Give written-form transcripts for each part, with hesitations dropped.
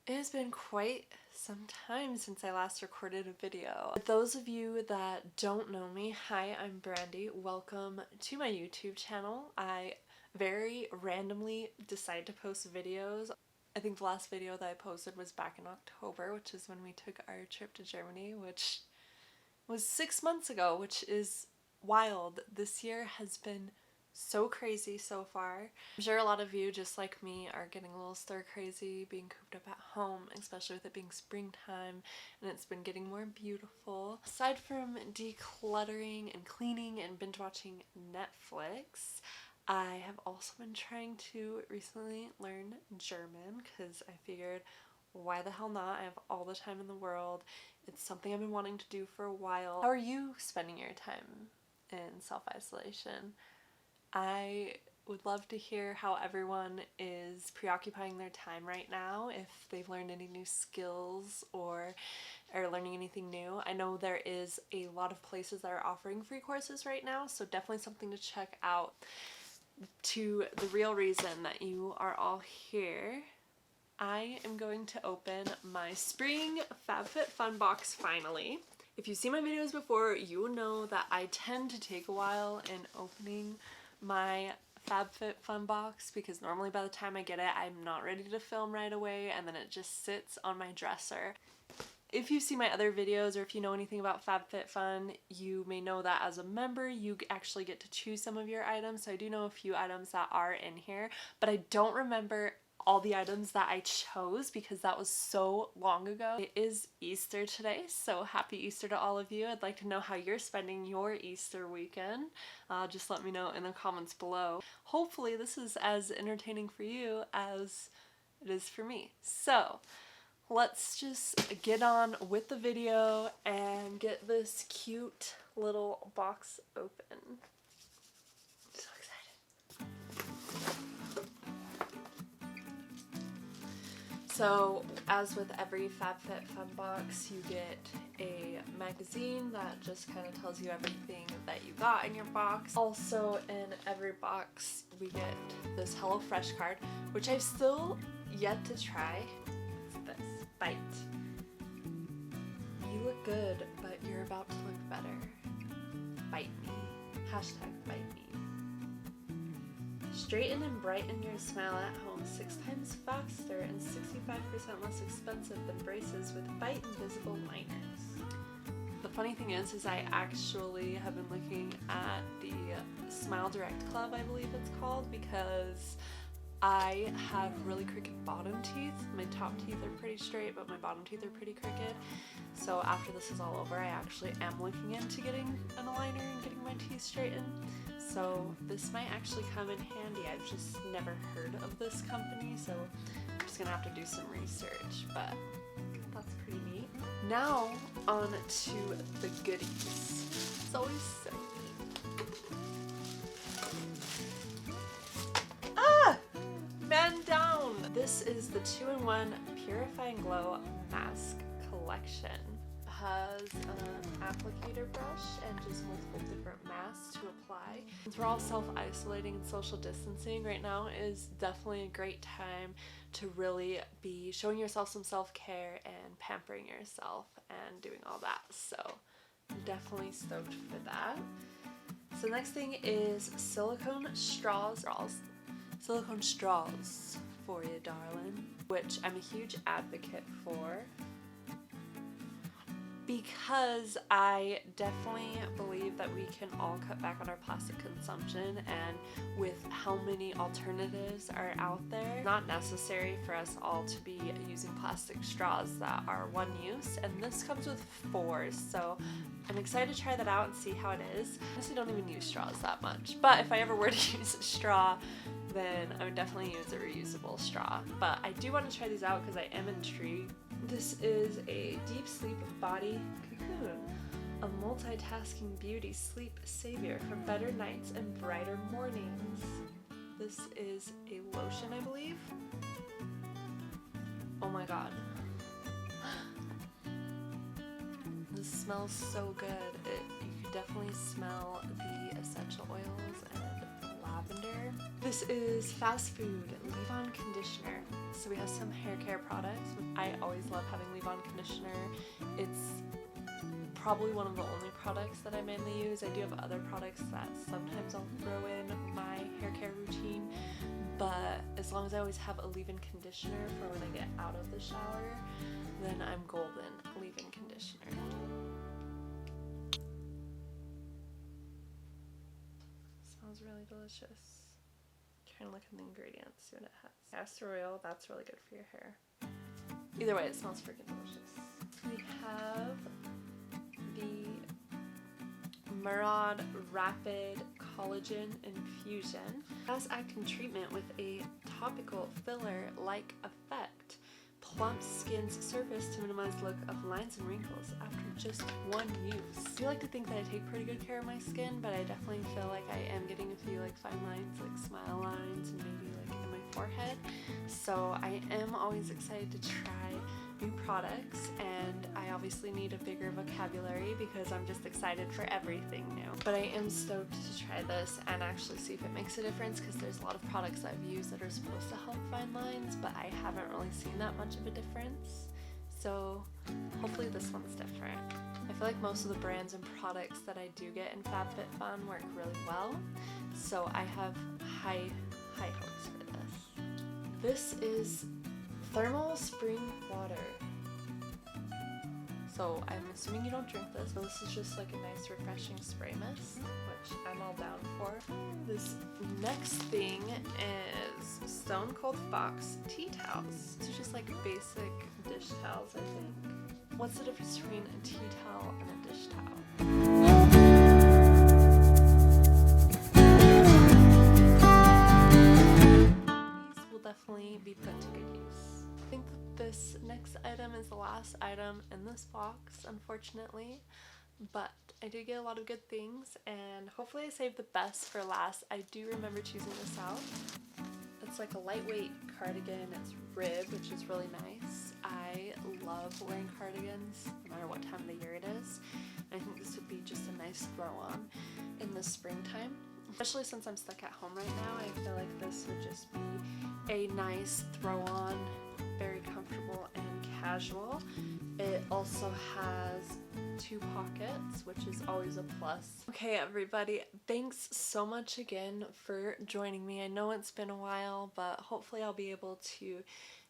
It has been quite some time since I last recorded a video. For those of you that don't know me, hi, I'm Brandy. Welcome to my YouTube channel. I very randomly decide to post videos. I think the last video that I posted was back in October, which is when we took our trip to Germany, which was 6 months ago, which is wild. This year has been so crazy so far. I'm sure a lot of you, just like me, are getting a little stir crazy being cooped up at home, especially with it being springtime and it's been getting more beautiful. Aside from decluttering and cleaning and binge watching Netflix, I have also been trying to recently learn German because I figured, why the hell not? I have all the time in the world. It's something I've been wanting to do for a while. How are you spending your time in self-isolation? I would love to hear how everyone is preoccupying their time right now, if they've learned any new skills or are learning anything new. I know there is a lot of places that are offering free courses right now, so definitely something to check out. To the real reason that you are all here, I am going to open my spring FabFitFun box finally. If you've seen my videos before, you will know that I tend to take a while in opening my FabFitFun box because normally by the time I get it, I'm not ready to film right away and then it just sits on my dresser. If you see my other videos or if you know anything about FabFitFun, you may know that as a member you actually get to choose some of your items. So I do know a few items that are in here, but I don't remember all the items that I chose because that was so long ago. It is Easter today, so happy Easter to all of you. I'd like to know how you're spending your Easter weekend. Just let me know in the comments below. Hopefully this is as entertaining for you as it is for me. So let's just get on with the video and get this cute little box open. I'm so excited. So, as with every FabFitFun box, you get a magazine that just kind of tells you everything that you got in your box. Also, in every box, we get this HelloFresh card, which I've still yet to try. It's this. Bite. You look good, but you're about to look better. Bite me. Hashtag bite me. Straighten and brighten your smile at home 6 times faster and 65% less expensive than braces with Bite Invisible liners. The funny thing is I actually have been looking at the Smile Direct Club, I believe it's called, because I have really crooked bottom teeth. My top teeth are pretty straight, but my bottom teeth are pretty crooked. So after this is all over, I actually am looking into getting an aligner and getting my teeth straightened. So this might actually come in handy. I've just never heard of this company, so I'm just gonna have to do some research, but that's pretty neat. Now on to the goodies. It's always so neat. Man down! This is the 2-in-1 Purify and Glow Mask Collection. It has an applicator brush and just multiple different masks to apply. Since we're all self-isolating and social distancing right now, is definitely a great time to really be showing yourself some self-care and pampering yourself and doing all that. So I'm definitely stoked for that. So the next thing is silicone straws. Silicone straws for you, darling, which I'm a huge advocate for because I definitely believe that we can all cut back on our plastic consumption, and with how many alternatives are out there, not necessary for us all to be using plastic straws that are one use, and this comes with 4, so I'm excited to try that out and see how it is. I honestly don't even use straws that much, but if I ever were to use a straw, then I would definitely use a reusable straw. But I do want to try these out because I am intrigued. This is a deep sleep body cocoon, a multitasking beauty sleep savior for better nights and brighter mornings. This is a lotion, I believe. Oh my god. This smells so good. You can definitely smell the essential oils and lavender. lavender. This is Fast Food leave-on conditioner. So we have some hair care products. I always love having leave-on conditioner. It's probably one of the only products that I mainly use. I do have other products that sometimes I'll throw in my hair care routine, but as long as I always have a leave-in conditioner for when I get out of the shower, then I'm golden. Leave-in conditioner. Smells really delicious. Trying to look at the ingredients, see what it has. Castor oil, that's really good for your hair. Either way, it smells freaking delicious. We have the Murad Rapid Collagen Infusion. Fast-acting treatment with a topical filler-like effect. Plumps skin's surface to minimize the look of lines and wrinkles after just one use. I do like to think that I take pretty good care of my skin, but I definitely feel like I am getting a few like fine lines, like smile lines, and maybe like in my forehead. So I am always excited to try new products, and I obviously need a bigger vocabulary because I'm just excited for everything new. But I am stoked to try this and actually see if it makes a difference, because there's a lot of products I've used that are supposed to help fine lines, but I haven't really seen that much of a difference. So hopefully this one's different. I feel like most of the brands and products that I do get in FabFitFun work really well, so I have high hopes for this. This is thermal spring water. So I'm assuming you don't drink this, but this is just like a nice refreshing spray mist, which I'm all down for. This next thing is Stone Cold Fox tea towels. These are just like basic dish towels, I think. What's the difference between a tea towel and a dish towel? These will definitely be put to good use. I think that this next item is the last item in this box, unfortunately, but I did get a lot of good things, and hopefully I saved the best for last. I do remember choosing this out. It's like a lightweight cardigan. It's ribbed, which is really nice. I love wearing cardigans no matter what time of the year it is. I think this would be just a nice throw on in the springtime. Especially since I'm stuck at home right now, I feel like this would just be a nice throw on, very comfortable and casual. It also has 2 pockets, which is always a plus. Okay everybody, thanks so much again for joining me. I know it's been a while, but hopefully I'll be able to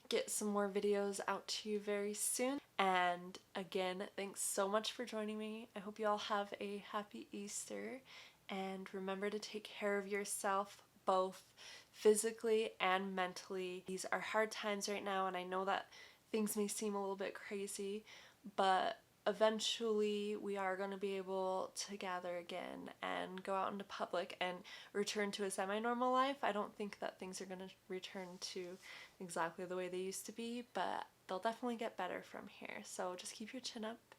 get some more videos out to you very soon. And again, thanks so much for joining me. I hope you all have a happy Easter, and remember to take care of yourself both physically and mentally. These are hard times right now, and I know that things may seem a little bit crazy, but eventually we are going to be able to gather again and go out into public and return to a semi-normal life. I don't think that things are going to return to exactly the way they used to be, but they'll definitely get better from here. So just keep your chin up,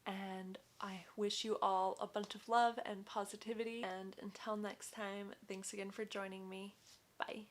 and I wish you all a bunch of love and positivity, and until next time, thanks again for joining me. Bye.